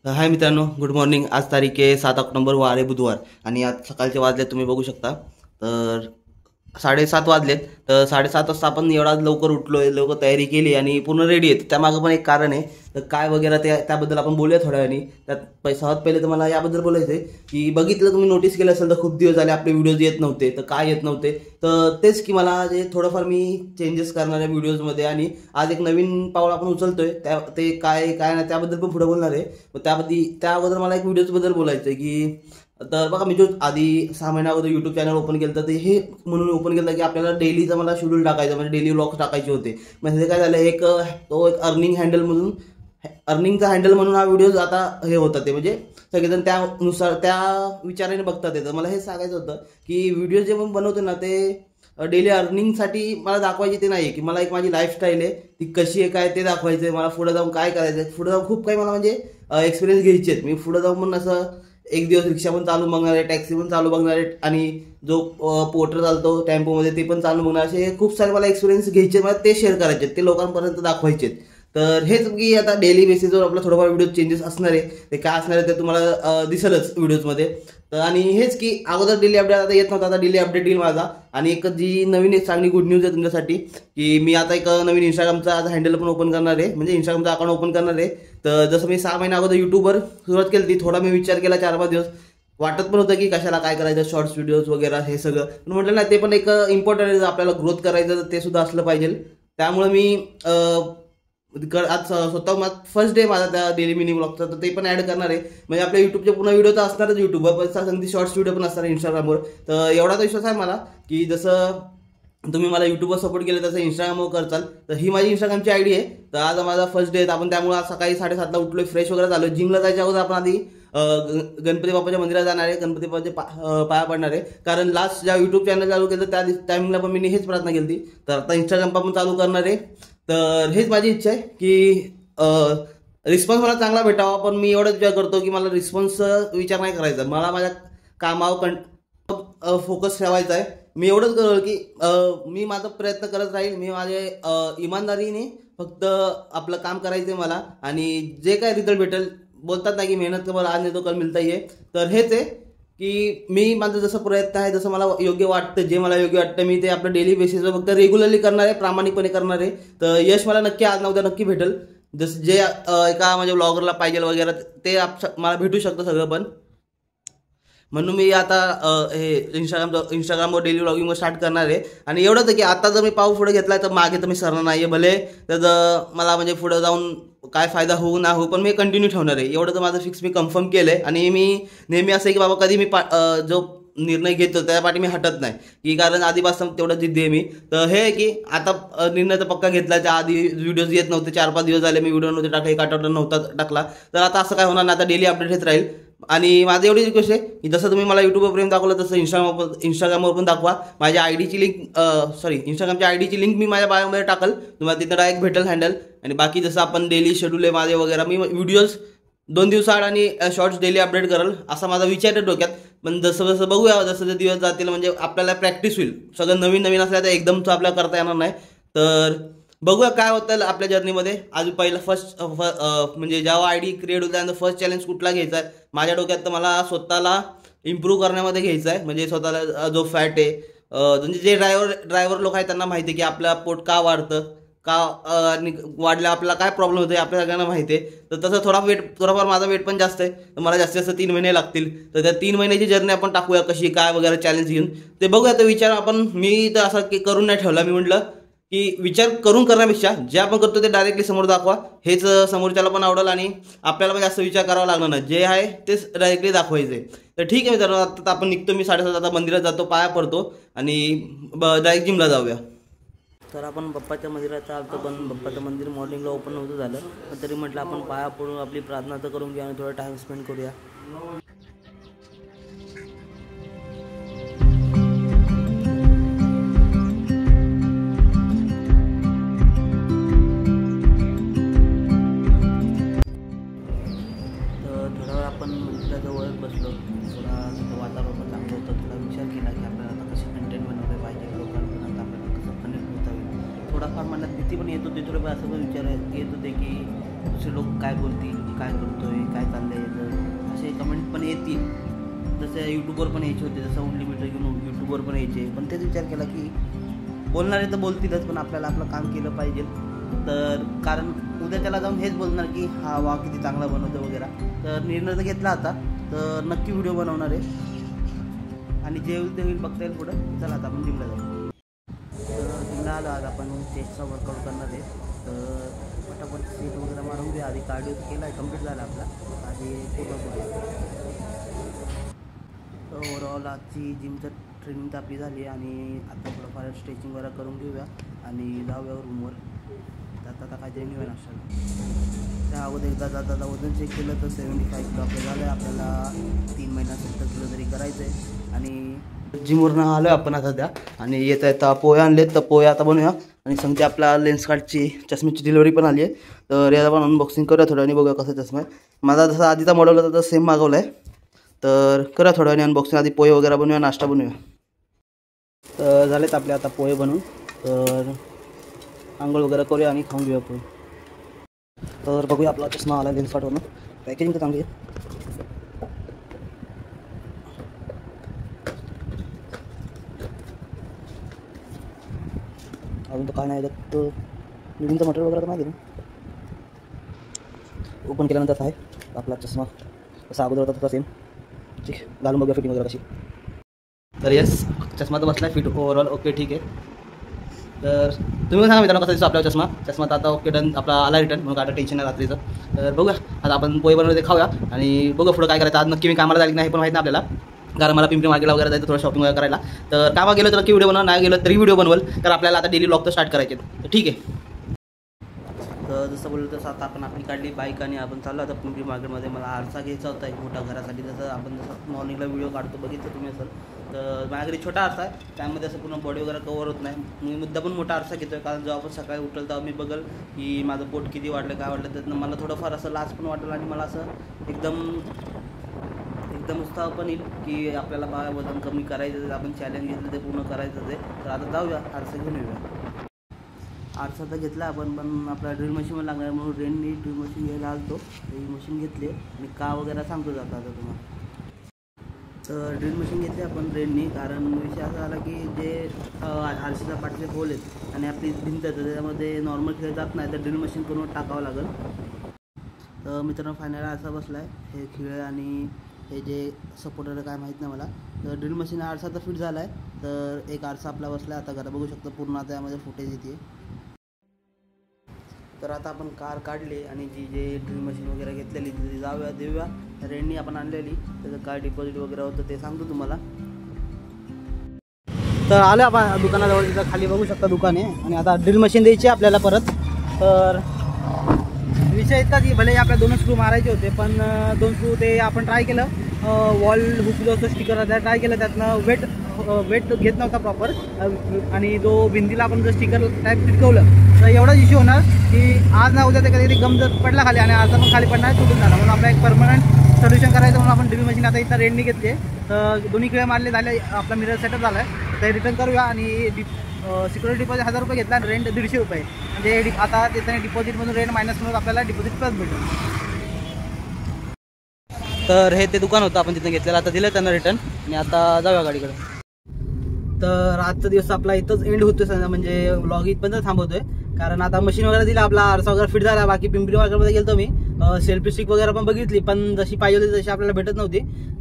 हाय मित्रांनो, good morning. आज तारीख आहे 7 ऑक्टोबर, वार आहे बुधवार आणि आज सकाळचे वाजले तुम्ही बघू शकता। तर 7:30 वाजलेत। तर 7:30 वाजता आपण एवढा लवकर उठलोय, लवकर तयारी केली आणि पूर्ण रेडी आहे। त्यामागं पण एक कारण आहे। तर काय वगैरे त्याबद्दल आपण बोलूया थोड्या वेळाने। त्यात सर्वात पहिले तर मला याबद्दल बोलायचं आहे की बघितलं तुम्ही नोटीस केलं असेल तर खूप दिवस झाले आपले व्हिडिओज येत नव्हते। तर काय येत नव्हते तर तेच की मला जे थोडंफार मी चेंजेस करणार आहे व्हिडिओजमध्ये आणि आज एक नवीन पाऊल आपण उचलतोय। ते काय काय नाही त्याबद्दल पण पुढे बोलणार आहे। त्या अगोदर मला एक व्हिडिओजबद्दल बोलायचं आहे की तर बघा, मी जो आधी 6 महिन्या अगोदर यूट्यूब चॅनल ओपन केलं तर ते हे म्हणून ओपन केलं की आपल्याला डेलीचा मला शेड्यूल टाकायचं, म्हणजे डेली व्लॉग टाकायचे होते। म्हणजे काय झालं, एक अर्निंगचा हँडल म्हणून हा व्हिडिओ आता हे होतं। ते म्हणजे सगळेजण त्यानुसार त्या विचाराने बघतात। येतं मला हे सांगायचं होतं की व्हिडिओ जे पण बनवतो ना ते डेली अर्निंगसाठी मला दाखवायची ते नाही की मला एक माझी लाईफस्टाईल आहे ती कशी आहे काय ते दाखवायचं आहे। मला पुढे जाऊन काय करायचं आहे, पुढे जाऊन खूप काही मला म्हणजे एक्सपिरियन्स घ्यायचे आहेत। मी पुढे जाऊन पण असं एक दिवस रिक्षा पण चालू बघणार आहे, टॅक्सी पण चालू बघणार आहे आणि जो पोर्टर चालतो टेम्पोमध्ये ते पण चालू बघणार। असे खूप सारे मला एक्सपिरियन्स घ्यायचे, मला ते शेअर करायचे, ते लोकांपर्यंत दाखवायचे। तर हेच की आता डेली बेसिसवर आपला थोडंफार व्हिडिओ चेंजेस असणार आहे। ते काय असणार आहे ते तुम्हाला दिसेलच व्हिडिओजमध्ये। तर आणि हेच की अगोदर डेली अपडेट आता येत नव्हता, आता डेली अपडेट येईल माझा। आणि एक जी नवीन एक चांगली गुड न्यूज आहे तुमच्यासाठी की मी आता एक नवीन इंस्टाग्रामचा आता हँडल पण ओपन करणार आहे, म्हणजे इंस्टाग्रामचा अकाउंट ओपन करणार आहे। तर जसं मी 6 महिन्या अगोदर यूट्यूबवर सुरुवात केली ती, थोडा मी विचार केला 4-5 दिवस, वाटत पण होतं की कशाला काय करायचं, शॉर्ट्स व्हिडिओज वगैरे हे सगळं, पण म्हटलं ना ते पण एक इम्पॉर्टंट आहे। आपल्याला ग्रोथ करायचं तर ते सुद्धा असलं पाहिजे। त्यामुळे मी आज स्वतः फर्स्ट डे माझा त्या डेली मिनी ब्लॉगचा, तर ते पण ॲड करणार आहे। म्हणजे आपल्या यूट्यूबचे पूर्ण व्हिडिओ तर असणारच यूट्यूबवर, पण सांगते शॉर्ट्स व्हिडिओ पण असणार इंस्टाग्रामवर। तर एवढा तर विश्वास आहे मला की जसं तुम्ही मला यूट्यूबवर सपोर्ट केलं तसं इंस्टाग्रामवर करताल। तर ही माझी इंस्टाग्रामची आयडी आहे। तर आज माझा फर्स्ट डे आहे आपण, त्यामुळे आज सकाळी 7:30ला उठलोय, फ्रेश वगैरे झालो। जिमला जायच्या अगोदर आपण आधी गणपती बाप्पाच्या मंदिरात जाणार आहे, गणपती बाप्पाचे पाया पडणार आहे। कारण लास्ट ज्या यूट्यूब चॅनल चालू केलं त्या टायमिंगला पण मी हेच प्रार्थना केली। तर आता इंस्टाग्राम पण चालू करणार आहे। तर हेच माझी इच्छा आहे की रिस्पॉन्स मला चांगला भेटावा, पण मी एवढंच विचार करतो की मला रिस्पॉन्स विचार नाही करायचा, मला माझ्या कामावर फोकस ठेवायचा आहे। मी एवढंच करेल की मी माझा प्रयत्न करत राहील, मी माझे इमानदारीने फक्त आपलं काम करायचं आहे मला, आणि जे काय रिझल्ट भेटेल, बोलतात ना की मेहनत कर आज नाही तो कल मिळता ही है। तर हेच आहे की मी माझं जसं प्रयत्न आहे, जसं मला योग्य वाटतं, जे मला योग्य वाटतं मी ते आपलं डेली बेसिसवर फक्त रेग्युलरली करणार आहे, प्रामाणिकपणे करणार आहे। तर यश मला नक्की आज ना उद्या नक्की भेटेल, जसं जे एका म्हणजे ब्लॉगरला पाहिजे वगैरे ते मला भेटू शकतं सगळं। पण म्हणून मी आता हे इंस्टाग्रामवर डेली व्लॉगिंग स्टार्ट करणार आहे। आणि एवढंच आहे की आता जर मी पाऊल पुढे घेतला तर मागे तर मी सरणार नाही आहे, भले तर मला म्हणजे पुढे जाऊन काय फायदा होऊ ना हो, पण मी कंटिन्यू ठेवणार आहे, एवढं तर माझं फिक्स मी कन्फर्म केलं आहे। आणि मी नेहमी असं आहे की बाबा कधी मी जो निर्णय घेतो त्यापाठी मी हटत नाही, की कारण आधीपासून तेवढं जिद्दी आहे मी। तर हे आहे की आता निर्णय तर पक्का घेतला, त्या आधी व्हिडिओज येत नव्हते, 4-5 दिवस झाले मी व्हिडिओ नव्हते टाकले, 1 आठवडा नव्हता टाकला। तर आता असं काय होणार नाही, आता डेली अपडेट येत राहील। आणि माझी एवढी रिक्वेस्ट आहे की जसं तुम्ही मला यूट्यूबवर प्रेम दाखवलं तसं इंस्टाग्रामवर पण दाखवा। माझ्या आयडीची लिंक इंस्टाग्रामच्या आयडीची लिंक मी माझ्या बायोमध्ये टाकल, तुम्हाला तिथं डायरेक्ट भेटेल हँडल। आणि बाकी जसं आपण डेली शेड्यूल आहे माझे वगैरे, मी व्हिडिओज 2 दिवसाआड आणि शॉर्ट्स डेली अपडेट करेल असा माझा विचार आहे डोक्यात। पण जसं जसं बघूया, जसं जे दिवस जातील म्हणजे आपल्याला प्रॅक्टिस होईल, सगळं नवीन नवीन असल्या तर एकदमच आपल्याला करता येणार नाही। तर बघूया काय होतं आपल्या जर्नीमध्ये। आज पहिला म्हणजे जेव्हा आयडी क्रिएट होत त्यानंतर फर्स्ट चॅलेंज कुठला घ्यायचा आहे माझ्या डोक्यात, तर मला स्वतःला इम्प्रूव्ह करण्यामध्ये घ्यायचं आहे। म्हणजे स्वतःला जो फॅट आहे, म्हणजे जे ड्रायव्हर लोक आहेत त्यांना माहिती आहे की आपलं पोट का वाढतं, का आणि वाढल्या आपल्याला काय प्रॉब्लेम होतो आपल्या सगळ्यांना माहिती आहे। तर तसं थोडाफार माझा वेट पण जास्त आहे, तर मला जास्तीत जास्त 3 महिने लागतील। तर त्या 3 महिन्याची जर्नी आपण टाकूया कशी काय वगैरे चॅलेंज घेऊन, ते बघूया। तर विचार आपण मी तर असं की करून नाही ठेवला, मी म्हटलं की विचार करून करण्यापेक्षा जे आपण करतो ते डायरेक्टली समोर दाखवा, हेच समोरच्याला पण आवडेल आणि आपल्याला पण जास्त विचार करावा लागणार नाही, जे आहे तेच डायरेक्टली दाखवायचे। तर ठीक आहे मित्रांनो, आता आपण निघतो, मी 7:30 आता मंदिरात जातो, पाया पडतो आणि डायरेक्ट जिमला जाऊया। तर आपण बाप्पाच्या मंदिरात आलतो, पण बाप्पाचं मंदिर मॉर्निंगला ओपन नव्हतं झालं, पण तरी म्हटलं आपण पाया पडून आपली प्रार्थना तर करून घेऊया आणि थोडा टाईम स्पेंड करूया। आपण मंदिराजवळच बसलो, थोडा तिथं वातावरण पण चांगलं होतं, थोडा विचार केला की आपल्याला आता कसे कंटेंट बनवले पाहिजे, लोकांपर्यंत आपल्याला कसं कनेक्ट होता येईल। थोडाफार मनात भीती पण येत होती, थोडं असं पण विचार येत होते की दुसरे लोक काय बोलतील, काय करतोय, काय चाललंय याचं, असे कमेंट पण येतील. जसं यूट्यूबवर पण यायचे होते, जसं अनलिमिटेड घेऊन यूट्यूबवर पण यायचे. पण तेच विचार केला की बोलणारे तर बोलतीलच, पण आपल्याला आपलं काम केलं पाहिजे. तर कारण उद्या त्याला जाऊन हेच बोलणार की हा वा किती चांगला बनवतो वगैरे. तर निर्णय तर घेतला आता, तर नक्की व्हिडिओ बनवणार आहे आणि जे होईल ते होईल, बघता येईल पुढं. चला आता आपण जिमला जाऊ. तर जिमला आलो, आज आपण चेस्टचा वर्कआउट करणार आहे. तर फटाफट सीट वगैरे मारून घ्या. आधी कार्डिओ केला आहे, कम्प्लीट झाला आपला. आधी पूर्ण ओव्हरऑल आजची जिमचं ट्रेनिंग तर आपली झाली आणि आता थोडंफार स्ट्रेचिंग वगैरे करून घेऊया आणि जाऊया रूमवर. आता काहीतरी नेऊया नाश्त्याला. त्या अगोदर एकदा जाता वजन चेक केलं तर 75 किलो आपलं झालं आहे. आपल्याला 3 महिन्यात 70 किलो तरी करायचं आहे. आणि जिमवरनं आलो आहे आपण आता त्या, आणि येता पोहे आणलेत, तर पोहे आता बनवूया. आणि सांगते आपला लेन्स कार्डची चष्म्याची डिलिव्हरी पण आली आहे. तर याला पण अनबॉक्सिंग करूया थोडं आणि बघूया कसा चष्मा आहे. माझा जसा आधीचा मॉडेल होता तर सेम मागवला आहे. तर करूया थोड्या वेळाने अनबॉक्सिंग. आधी पोहे वगैरे बनवूया, नाश्ता बनवूया. तर झालेत आपले आता पोहे बनवून. तर आंघोळ वगैरे करूया आणि खाऊन घेऊया पोहे. तर बघूया आपला चष्मा आला लेन्स कार्डवरून. पॅकेजिंग तर चांगली आहे. अजून तर काय नाही त्यात लिडिंगचं मटेरियल वगैरे तर नाही दिलं. ओपन केल्यानंतर आहे आपला चष्मा कसा अगोदर होता तसा सेम. ठीक आहे, घालून बघूया फिटिंग वगैरे कशी. तर येस, चष्मा तर बसला फिट ओव्हरऑल ओके ठीक आहे. तर तुम्ही सांगा मित्रांनो कसा दिसतो आपला चष्मा. चष्मा तर आता ओके डन, आपला आला रिटर्न, मग आता टेन्शन आहे रात्रीचं. तर बघूया आता आपण पोहे बनवले ते खाऊया आणि बघूया पुढं काय करायचं. आज नक्की मी कामाला जायला नाही पण माहीत नाही आपल्याला, कारण मला पिंपरी मार्केटला वगैरे जायचं थोडं शॉपिंग वगैरे करायला. तर कामा गेलं तर नक्की व्हिडिओ बनवा, नाही गेलं तरी व्हिडिओ बनवल. तर आपल्याला आता डेली ब्लॉग तर स्टार्ट करायचे. तर ठीक आहे. तर जसं बोललं तसं आता आपण आपली काढली बाईक आणि आपण चाललो आता पिंपरी मार्केटमध्ये. मला आरसा घ्यायचा होता एक मोठा घरासाठी. जसं आपण जसं मॉर्निंगला व्हिडिओ काढतो बघितलं तुम्ही असेल. तर माझ्या घरी छोटा आरसा आहे, त्यामध्ये असं पूर्ण बॉडी वगैरे कवर होत नाही. मी मुद्दा पण मोठा आरसा घेतो आहे, कारण जेव्हा आपण सकाळी उठल तेव्हा मी बघल की माझं पोट किती वाढलं काय वाढलं. त्यातनं मला थोडंफार असं लाज पण वाटेल आणि मला असं एकदम उत्साह पण येईल की आपल्याला वजन कमी करायचं, आपण चॅलेंज घेतलं ते पूर्ण करायचं ते. तर आता जाऊया आरसा घेऊन येऊया. आरसा तर घेतला आपण, पण आपला ड्रिल मशीन पण लागणार म्हणून रेननी ड्रिल मशीन घ्यायला आलतो. ही मशीन घेतली आणि का वगैरे सांगतो जाता आता तुम्हाला. तर ड्रिल मशीन घेतली आपण रेननी, कारण विषय असा झाला की जे आरसीचा पाठचे होल आहेत आणि आपली भिंत आहे त्याच्यामध्ये नॉर्मल खेळ जात नाही, तर ड्रिल मशीन करून टाकावं लागेल. तर मित्रांनो फायनल आरसा बसला आहे. हे खिळे आणि हे जे सपोर्टर काय माहीत नाही मला. तर ड्रिल मशीन आरसा तर फिट झाला आहे. तर एक आरसा आपला बसला आहे. आता घरा बघू शकतो पूर्ण त्यामध्ये फुटेज येते. तर आता आपण कार काढली आणि जे ड्रिल मशीन वगैरे घेतलेली ती जाऊया देऊया. रेंटनी आपण आणलेली, त्याचं काय डिपॉझिट वगैरे होतं ते सांगतो तुम्हाला. तर आलं आपण दुकानाजवळ, तिथं खाली बघू शकता दुकान आहे. आणि आता ड्रिल मशीन द्यायची आपल्याला परत. तर विषय इतका की भले आपल्याला 2 स्क्रू मारायचे होते, पण 2 स्क्रू ते आपण ट्राय केलं. वॉल हुक जो असतो स्टिकर त्या ट्राय केलं, त्यातनं वेट घेत नव्हता प्रॉपर. आणि जो भिंतीला आपण जर स्टिकर टाईप चिटकवलं तर एवढाच इश्यू होणार की आज ना उद्या ते कधी गम जर पडला खाली आणि आता पण खाली पडणार तुटून जाणार. म्हणून आपला एक परमनंट सोल्युशन करायचं म्हणून आपण ड्रिल मशीन आता इथं रेंटनी घेतली. तर दोन्ही किळे मारले झाले, आपला मिरर सेटअप झाला आहे. ते रिटर्न करूया आणि सिक्युरिटी डिपॉझिट 1000 रुपये घेतला आणि रेंट 150 रुपये. म्हणजे आता त्याच्याने डिपॉझिटमधून रेंट मायनस म्हणून आपल्याला डिपॉझिट प्लस भेटेल. तर हे ते दुकान होतं आपण तिथं घेतलेलं, आता दिलं त्यांना रिटर्न आणि आता जाऊया गाडीकडे. तर आजचा दिवस आपला इथंच एंड होतोय समजा, म्हणजे व्लॉग इथपर्यंत थांबवतोय. कारण आता मशीन वगैरे दिला, आपला आरसा वगैरे फिट झाला. बाकी पिंपरी मार्केटमध्ये गेलो मी, सेल्फी स्टिक वगैरे पण बघितली, पण जशी पाहिजे होती तशी आपल्याला भेटत नव्हती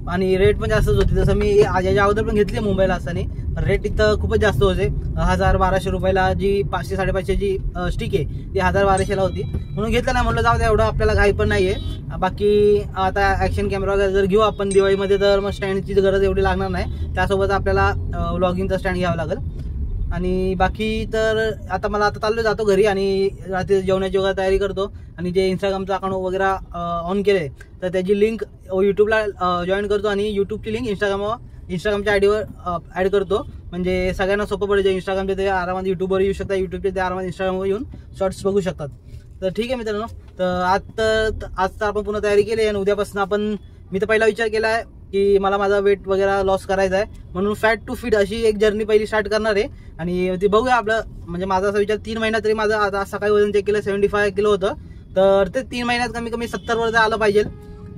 आणि रेट पण जास्तच होती. जसं मी याच्या अगोदर पण घेतली मुंबईला असताना, रेट इथं खूपच जास्त होते. 1000-1200 रुपयाला जी 500-550 जी स्टिक आहे ती 1000-1200ला होती. म्हणून घेतलं नाही, म्हटलं जाऊ द्या, एवढं आपल्याला घाई पण नाही आहे. बाकी आता ॲक्शन कॅमेरा वगैरे जर घेऊ आपण दिवाळीमध्ये तर मग स्टँडची गरज एवढी लागणार नाही. त्यासोबत आपल्याला व्लॉगिंगचा स्टँड घ्यावा लागेल. आणि बाकी तर आता मला आता जातो घरी आणि रात्री जेवणाची वगैरे तयारी करतो. आणि जे इंस्टाग्रामचं अकाउंट वगैरे ऑन केले तर त्याची लिंक यूट्यूबला जॉईन करतो आणि यूट्यूबची लिंक इंस्टाग्रामच्या आयडीवर ॲड करतो. म्हणजे सगळ्यांना सोपं पडेल. जे इंस्टाग्रामचे ते आरामात यूट्यूबवर येऊ शकतात, यूट्यूबचे ते आरामात इंस्टाग्रामवर येऊन शॉर्ट्स बघू शकतात. तर ठीक आहे मित्रांनो, तर आज तर आपण पुन्हा तयारी केली आणि उद्यापासून मी तर पहिला विचार केला आहे की मला माझा वेट वगैरे लॉस करायचा आहे, म्हणून फॅट टू फिट अशी एक जर्नी पहिली स्टार्ट करणार आहे. आणि ती बघूया आपलं, म्हणजे माझा असा विचार 3 महिन्यात तरी माझं आता सकाळी वजन चेक केलं 75 किलो होतं. तर ते 3 महिन्यात कमी कमी 70 वर आलं पाहिजे.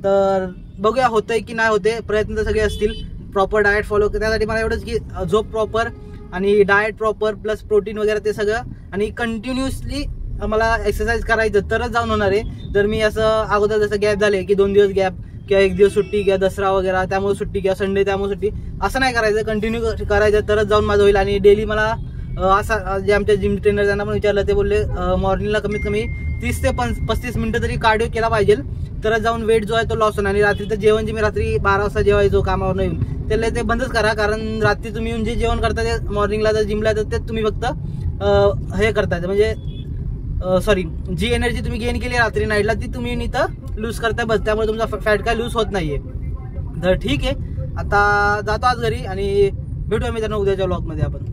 तर बघूया होतंय की नाही होते, प्रयत्न तर सगळे असतील. प्रॉपर डाएट फॉलो, त्यासाठी मला एवढंच की झोप प्रॉपर आणि डाएट प्रॉपर प्लस प्रोटीन वगैरे ते सगळं, आणि कंटिन्युअसली मला एक्सरसाइज करायचं तरच जाऊन होणार आहे. जर मी असं अगोदर जसं गॅप झाले की 2 दिवस गॅप किंवा 1 दिवस सुट्टी किंवा दसरा वगैरे त्यामुळे सुट्टी किंवा संडे त्यामुळे सुट्टी, असं नाही करायचं. कंटिन्यू करायचं तरच जाऊन माझं होईल. आणि डेली मला असा जे आमच्या जिम ट्रेनर त्यांना पण विचारलं, ते बोलले मॉर्निंगला कमीत कमी 30 ते 35 मिनिटं तरी कार्डिओ केला पाहिजे, तरच जाऊन वेट जो आहे तो लॉस होणार. आणि रात्रीचं जेवण जे मी रात्री 12 वाजता जेवायचो कामावर येऊन, त्याला ते बंदच करा. कारण रात्री तुम्ही येऊन जे जेवण करता ते मॉर्निंगला जर जिमला तर ते तुम्ही फक्त हे करताय, म्हणजे सॉरी जी एनर्जी तुम्ही गेन केली रात्री नाईटला ती तुम्ही इथं लूज करताय बस. त्यामुळे तुमचा फॅट काय लूज होत नाहीये. तर ठीक आहे, आता जातो आज घरी आणि भेटूया मी त्यांना उद्याच्या व्लॉगमध्ये आपण.